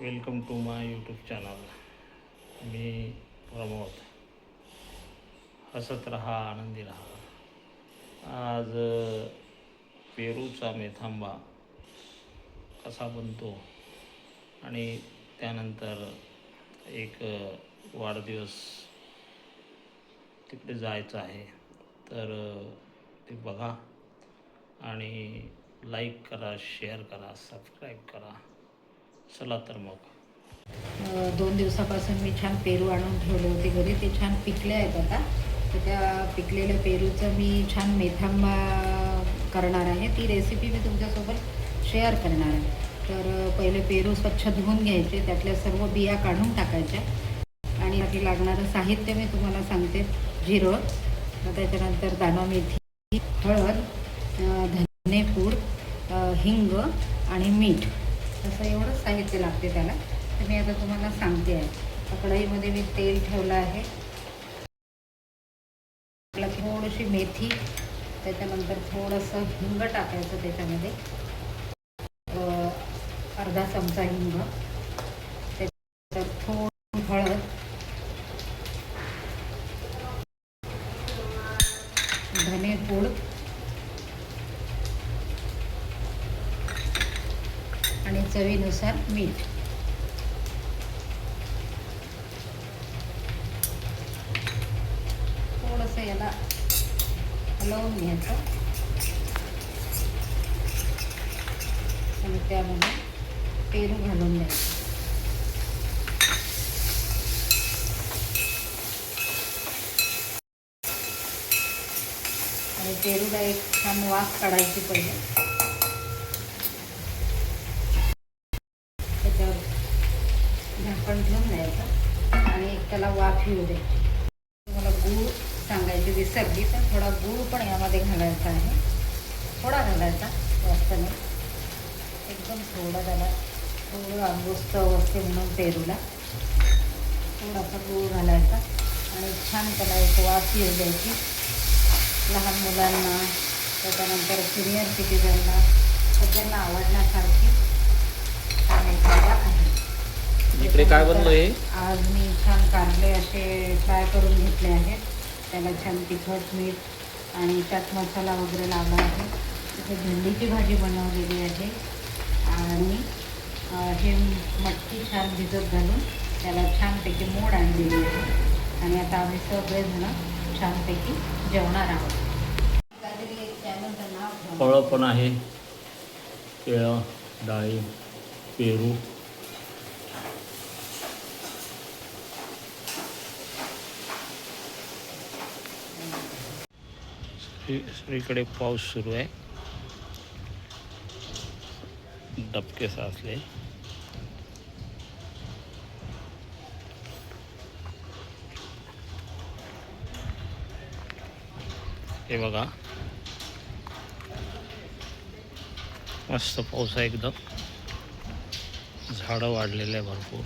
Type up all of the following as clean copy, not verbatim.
Welcome to my YouTube channel. मी प्रमोद. हसत रहा, आनंदी रहा. आज पेरूचा मेथांबा कसा बनतो आणि त्यानंतर एक वाढदिवस तिकडे जायचं आहे, तर ते बघा आणि लाईक करा, शेअर करा, सबस्क्राईब करा. चला तर मग. 2 दिवसापासून मी छान पेरू आणून ठेवले होते घरी. ते छान पिकले आहेत आता. तर त्या पिकलेल्या पेरूचं मी छान मेथांबा करणार आहे. ती रेसिपी मी तुमच्यासोबत शेअर करणार आहे. तर पहिले पेरू स्वच्छ धुवून घ्यायचे, त्यातल्या सर्व बिया काढून टाकायच्या आणि यासाठी लागणारं साहित्य मी तुम्हाला सांगते. जिरं, त्याच्यानंतर दाणा मेथी, हळद, धनेपूड, हिंग आणि मीठ, असं एवढंच साहित्य लागते त्याला. तर मी आता तुम्हाला सांगते आहे. कढईमध्ये मी तेल ठेवलं आहे. थोडीशी मेथी, त्याच्यानंतर थोडंसं हिंग टाकायचं त्याच्यामध्ये, अर्धा चमचा हिंग, त्याच्यानंतर थोडी हळद, धनेपूड आणि चवीनुसार मीठ. थोडंसं याला हलवून घ्यायचं आणि त्यामध्ये पेरू घालून द्यायचं. आणि पेरूला एक छान वाफ काढायची पहिले. त्याच्यावर झाकण ठेवून द्यायचं आणि एक त्याला वाफ येऊ द्यायची. तुम्हाला गूळ सांगायची विसरली, तर थोडा गूळ पण यामध्ये घालायचा आहे. थोडा घालायचा, जास्त नाही, एकदम थोडा. त्याला थोडं आंबूस चव असते म्हणून पेरूला थोडासा गूळ घालायचा आणि छान त्याला एक वाफ येऊ द्यायची. लहान मुलांना, त्याच्यानंतर सिनियर सिटीजनला, सगळ्यांना आवडण्यासारखी छान एखादा आहे. इकडे काय बनलं आहे? आज मी छान कारले असे फ्राय करून घेतले आहेत. त्याला छान तिखट, मीठ आणि चाट मसाला वगैरे लावला आहे. तिथे भेंडीची भाजी बनवलेली आहे आणि हे मटकी छान भिजत घालून त्याला छानपैकी मोड आणलेली आहे. आणि आता आम्ही सगळेजण छानपैकी जेवणार आहोत. काहीतरी एक चॅनलचं नाव फळं पण आहे, केळं, डाळिंब, पेरू. सगळीकडे पाऊस सुरू आहे, डबके साचले. हे बघा, मस्त पाऊस आहे एकदम. झाडं वाढलेलं आहे भरपूर.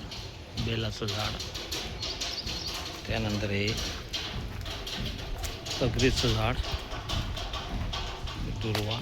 बेलाचं झाड, त्यानंतर हे तगरीचं झाड, दुर्वा.